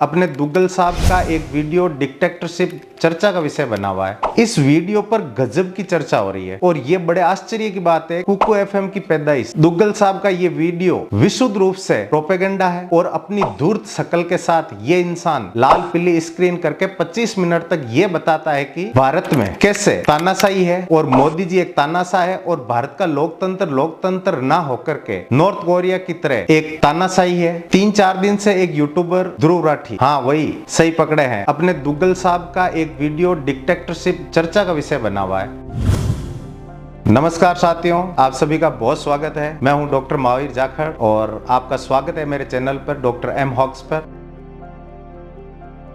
अपने दुग्गल साहब का एक वीडियो डिक्टेटरशिप चर्चा का विषय बना हुआ है। इस वीडियो पर गजब की चर्चा हो रही है और ये बड़े आश्चर्य की बात है। कुकू एफएम की पैदाइश दुग्गल साहब का ये वीडियो विशुद्ध रूप से प्रोपेगेंडा है और अपनी धूर्त शक्ल के साथ ये इंसान लाल पीली स्क्रीन करके 25 मिनट तक ये बताता है कि भारत में कैसे तानाशाही है और मोदी जी एक तानाशाह है और भारत का लोकतंत्र ना होकर के नॉर्थ कोरिया की तरह एक तानाशाही है। 3-4 दिन से एक यूट्यूबर ध्रुव राठी, हाँ वही सही पकड़े हैं, अपने दुग्गल साहब का एक वीडियो डिक्टेटरशिप चर्चा का विषय बना हुआ है। नमस्कार साथियों, आप सभी का बहुत स्वागत है। मैं हूं डॉक्टर महावीर जाखड़ और आपका स्वागत है मेरे चैनल पर डॉक्टर एम हॉक्स पर।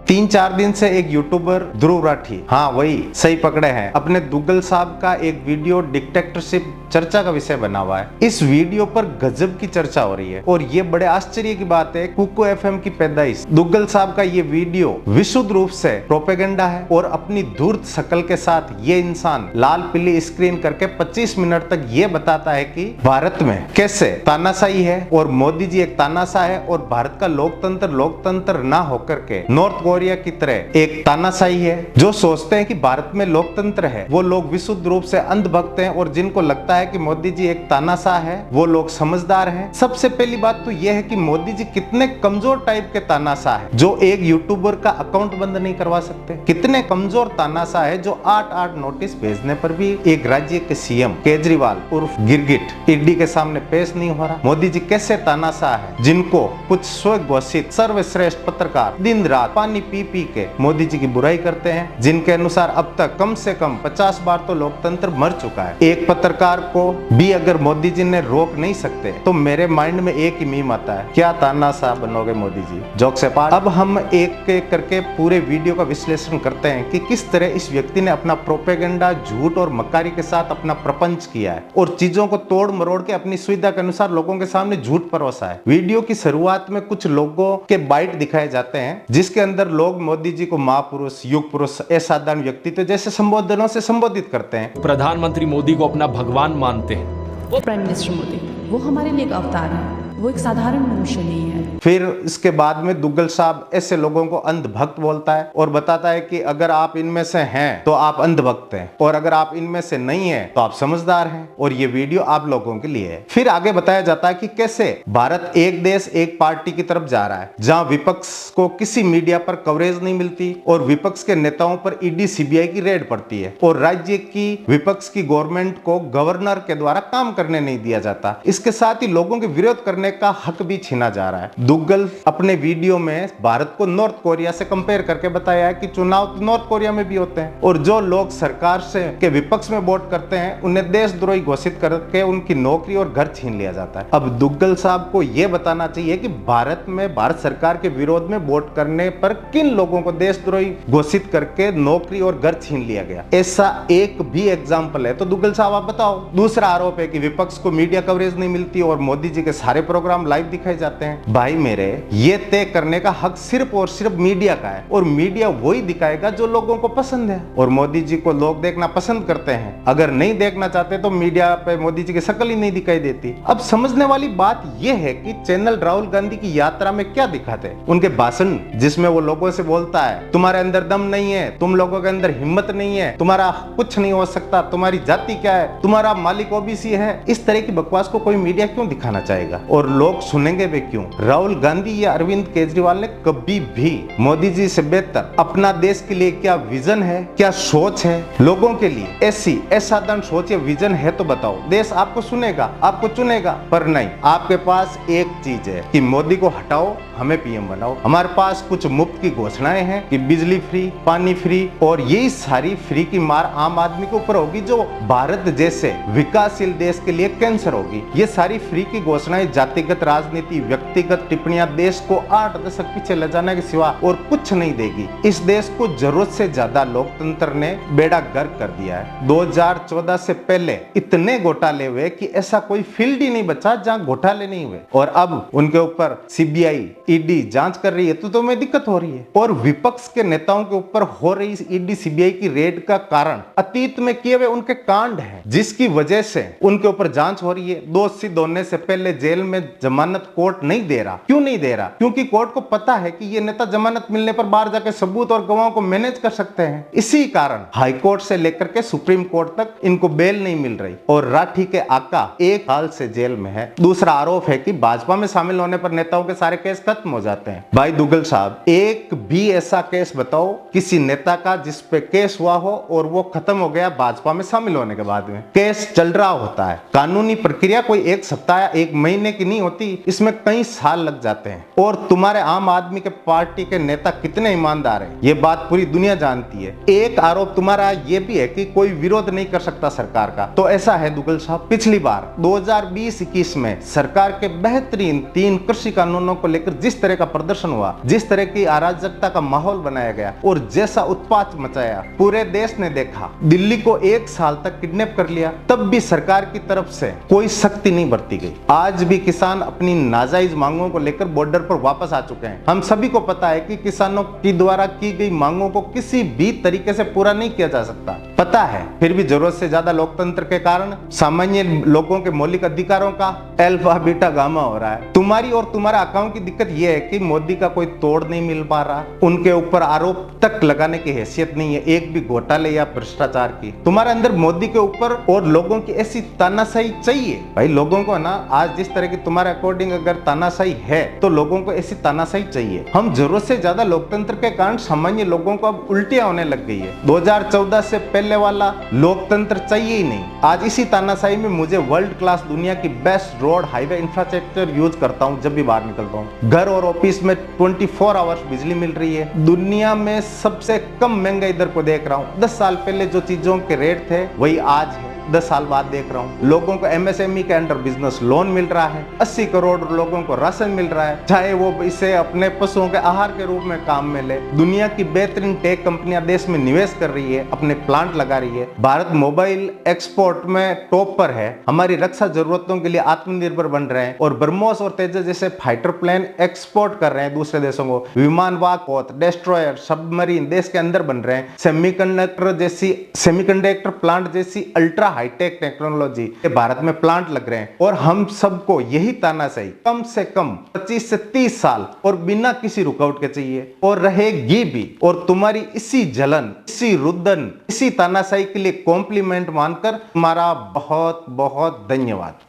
3-4 दिन से एक यूट्यूबर ध्रुव राठी, हाँ वही सही पकड़े हैं, अपने दुग्गल साहब का एक वीडियो डिक्टेटरशिप चर्चा का विषय बना हुआ है। इस वीडियो पर गजब की चर्चा हो रही है और ये बड़े आश्चर्य की बात है। कुकू एफएम की पैदाइश दुग्गल साहब का ये वीडियो विशुद्ध रूप से प्रोपेगेंडा है और अपनी धूर्त शक्ल के साथ ये इंसान लाल पीली स्क्रीन करके 25 मिनट तक ये बताता है कि भारत में कैसे तानाशाही है और मोदी जी एक तानाशाह है और भारत का लोकतंत्र ना होकर के नॉर्थ कोरिया की तरह एक तानाशाही है। जो सोचते हैं कि भारत में लोकतंत्र है वो लोग विशुद्ध रूप से अंधभक्त हैं और जिनको लगता है कि मोदी जी एक तानाशाह है वो लोग समझदार हैं। सबसे पहली बात तो यह है कि मोदी जी कितने कमजोर टाइप के तानाशाह है जो एक यूट्यूबर का अकाउंट बंद नहीं करवा सकते। कितने कमजोर तानाशाह है जो 8-8 नोटिस भेजने पर भी एक राज्य के सीएम केजरीवाल उर्फ गिरगिट ईडी के सामने पेश नहीं हो रहा। मोदी जी कैसे तानाशाह है जिनको कुछ स्वघोषित सर्वश्रेष्ठ पत्रकार दिन रात पानी पी के मोदी जी की बुराई करते हैं, जिनके अनुसार अब तक कम से कम 50 बार तो लोकतंत्र मर चुका है। एक पत्रकार को भी अगर मोदी जी ने रोक नहीं सकते तो मेरे माइंड में एक ही मीम आता है, क्या तानाशाह बनोगे मोदी जी। जोक से पार। अब हम एक एक करके पूरे वीडियो का विश्लेषण करते हैं कि किस तरह इस व्यक्ति ने अपना प्रोपेगेंडा झूठ और मक्कारी के साथ अपना प्रपंच किया है और चीजों को तोड़ मरोड़ के अपनी सुविधा के अनुसार लोगों के सामने झूठ परोसा है। वीडियो की शुरुआत में कुछ लोगों के बाइट दिखाए जाते हैं जिसके अंदर लोग मोदी जी को महापुरुष, युग पुरुष, असाधारण व्यक्तित्व जैसे संबोधनों से संबोधित करते हैं। प्रधानमंत्री मोदी को अपना भगवान मानते हैं। वो प्राइम मिनिस्टर मोदी वो हमारे लिए एक अवतार है, वो एक साधारण मनुष्य नहीं है। फिर इसके बाद में दुग्गल साहब ऐसे लोगों को अंधभक्त बोलता है और बताता है कि अगर आप इनमें से हैं तो आप अंधभक्त हैं और अगर आप इनमें से नहीं हैं तो आप समझदार हैं और ये वीडियो आप लोगों के लिए है। फिर आगे बताया जाता है कि कैसे भारत एक देश एक पार्टी की तरफ जा रहा है जहां विपक्ष को किसी मीडिया पर कवरेज नहीं मिलती और विपक्ष के नेताओं पर ईडी सीबीआई की रेड पड़ती है और राज्य की विपक्ष की गवर्नमेंट को गवर्नर के द्वारा काम करने नहीं दिया जाता। इसके साथ ही लोगों के विरोध करने का हक भी छीना जा रहा है। दुग्गल अपने वीडियो में भारत को नॉर्थ कोरिया से कंपेयर करके बताया है कि चुनाव तो नॉर्थ कोरिया में भी होते हैं और जो लोग सरकार से के विपक्ष में वोट करते हैं उन्हें देशद्रोही घोषित करके उनकी नौकरी और घर छीन लिया जाता है। अब दुग्गल साहब को यह बताना चाहिए कि भारत में भारत सरकार के विरोध में वोट करने पर किन लोगों को देशद्रोही घोषित करके नौकरी और घर छीन लिया गया। ऐसा एक भी एग्जाम्पल है तो दुग्गल साहब आप बताओ। दूसरा आरोप है कि विपक्ष को मीडिया कवरेज नहीं मिलती और मोदी जी के सारे प्रोग्राम लाइव दिखाए जाते हैं। भाई मेरे, ये तय करने का हक सिर्फ और सिर्फ मीडिया का है और मीडिया वही दिखाएगा जो लोगों को पसंद है और मोदी जी को लोग देखना पसंद करते हैं। अगर नहीं देखना चाहते तो मीडिया पे मोदी जी की शक्ल ही नहीं दिखाई देती। अब समझने वाली बात यह है कि चैनल राहुल गांधी की यात्रा में क्या दिखाते हैं उनके भाषण, जिसमें वो लोगों से बोलता है तुम्हारे अंदर दम नहीं है, तुम लोगों के अंदर हिम्मत नहीं है, तुम्हारा कुछ नहीं हो सकता, तुम्हारी जाति क्या है, तुम्हारा मालिक ओबीसी है। इस तरह की बकवास को कोई मीडिया क्यों दिखाना चाहेगा और लोग सुनेंगे भी क्यों। राहुल गांधी या अरविंद केजरीवाल ने कभी भी मोदी जी से बेहतर अपना देश के लिए क्या विजन है, क्या सोच है, लोगों के लिए ऐसी असाधारण सोच या विजन है तो बताओ। देश आपको सुनेगा, आपको चुनेगा, पर नहीं, आपके पास एक चीज है कि मोदी को हटाओ, हमें पीएम बनाओ। हमारे पास कुछ मुफ्त की घोषणाएं हैं कि बिजली फ्री, पानी फ्री और यही सारी फ्री की मार आम आदमी के ऊपर होगी जो भारत जैसे विकासशील देश के लिए कैंसर होगी। ये सारी फ्री की घोषणाएं जातिगत राजनीति, व्यक्तिगत टिप्पणियां देश को 8 दशक पीछे ले जाने के सिवा और कुछ नहीं देगी। इस देश को जरूरत से ज्यादा लोकतंत्र ने बेड़ा गर्क कर दिया है। 2014 से पहले इतने घोटाले हुए कि ऐसा कोई फील्ड ही नहीं बचा जहां घोटाले नहीं हुए और अब उनके ऊपर सीबीआई, ईडी जांच कर रही है तो तुम्हें दिक्कत हो रही है। और विपक्ष के नेताओं के ऊपर हो रही ईडी सीबीआई की रेड का कारण अतीत में किए हुए उनके कांड हैं जिसकी वजह से उनके ऊपर जांच हो रही है। दोषी होने से पहले जेल में जमानत कोर्ट नहीं दे रहा। क्यों नहीं दे रहा? क्योंकि कोर्ट को पता है कि ये नेता जमानत मिलने पर बाहर जाकर सबूत और गवाहों को मैनेज कर सकते हैं। इसी कारण हाई कोर्ट से लेकर के सुप्रीम कोर्ट तक इनको बेल नहीं मिल रही और राठी के आका 1 साल से जेल में है। दूसरा आरोप है कि भाजपा में शामिल होने पर नेताओं के सारे केस खत्म हो जाते हैं। भाई दुग्गल साहब, एक भी ऐसा केस बताओ किसी नेता का जिस पे केस हुआ हो और वो खत्म हो गया भाजपा में शामिल होने के बाद में। केस चल रहा होता है। कानूनी प्रक्रिया कोई 1 सप्ताह या 1 महीने की नहीं होती, इसमें कई साल लग जाते हैं। और तुम्हारे आम आदमी के पार्टी के नेता कितने ईमानदार हैं, ये बात पूरी दुनिया जानती है। एक आरोप तुम्हारा ये भी है कि कोई विरोध नहीं कर सकता सरकार का। तो ऐसा है दुग्गल साहब, पिछली बार 2020-21 में सरकार के बेहतरीन 3 कृषि कानूनों को लेकर जिस तरह का प्रदर्शन हुआ, जिस तरह की अराजकता का माहौल बनाया गया और जैसा उत्पात मचाया, पूरे देश ने देखा। दिल्ली को 1 साल तक किडनैप कर लिया, तब भी सरकार की तरफ से कोई सख्ती नहीं बरती गई। आज भी किसान अपनी नाजायज मांगों को लेकर बॉर्डर पर वापस आ चुके हैं। हम सभी को पता है कि किसानों की द्वारा की गई मांगों को किसी भी तरीके से पूरा नहीं किया जा सकता, पता है। फिर भी जरूरत से ज्यादा लोकतंत्र के कारण सामान्य लोगों के मौलिक अधिकारों का अल्फा बीटा गामा हो रहा है। तुम्हारी और तुम्हारा अकाउंट की दिक्कत यह है कि मोदी का कोई तोड़ नहीं मिल पा रहा, उनके ऊपर आरोप तक लगाने की हैसियत नहीं है एक भी घोटाले या भ्रष्टाचार की। तुम्हारे अंदर मोदी के ऊपर और लोगों की ऐसी तानाशाही चाहिए। भाई लोगों को ना, आज जिस तरह की तुम्हारे अकॉर्डिंग अगर तानाशाही है तो लोगों को ऐसी तानाशाही चाहिए। हम जरूरत से ज्यादा लोकतंत्र के कारण सामान्य लोगों को अब उल्टियां होने लग गई है। 2014 से पहले वाला लोकतंत्र चाहिए ही नहीं। आज इसी तानाशाही में मुझे वर्ल्ड क्लास दुनिया की best road highway infrastructure use करता हूँ जब भी बाहर निकलता हूँ। घर और ऑफिस में 24 आवर्स बिजली मिल रही है। दुनिया में सबसे कम महंगाई दर को देख रहा हूँ। 10 साल पहले जो चीजों के रेट थे वही आज है। 10 साल बाद देख रहा हूँ लोगों को MSME के अंडर बिजनेस लोन मिल रहा है। 80 करोड़ लोगों को राशन मिल रहा है, चाहे वो इसे अपने पशुओं के आहार के रूप में काम में ले। दुनिया की बेहतरीन टेक कंपनियां देश में निवेश कर रही है, अपने प्लांट लगा रही है। भारत मोबाइल एक्सपोर्ट में टॉप पर है। हमारी रक्षा जरूरतों के लिए आत्मनिर्भर बन रहे हैं और ब्रह्मोस और तेजस जैसे फाइटर प्लेन एक्सपोर्ट कर रहे हैं दूसरे देशों को। विमान वाहक, डेस्ट्रॉयर, सबमरीन देश के अंदर बन रहे हैं। सेमीकंडक्टर प्लांट जैसी अल्ट्रा हाईटेक टेक्नोलॉजी के भारत में प्लांट लग रहे हैं। और हम सबको यही तानाशाही कम से कम 25 से 30 साल और बिना किसी रुकावट के चाहिए और रहेगी भी। और तुम्हारी इसी जलन, इसी रुदन, इसी तानाशाही के लिए कॉम्प्लीमेंट मानकर तुम्हारा बहुत बहुत धन्यवाद।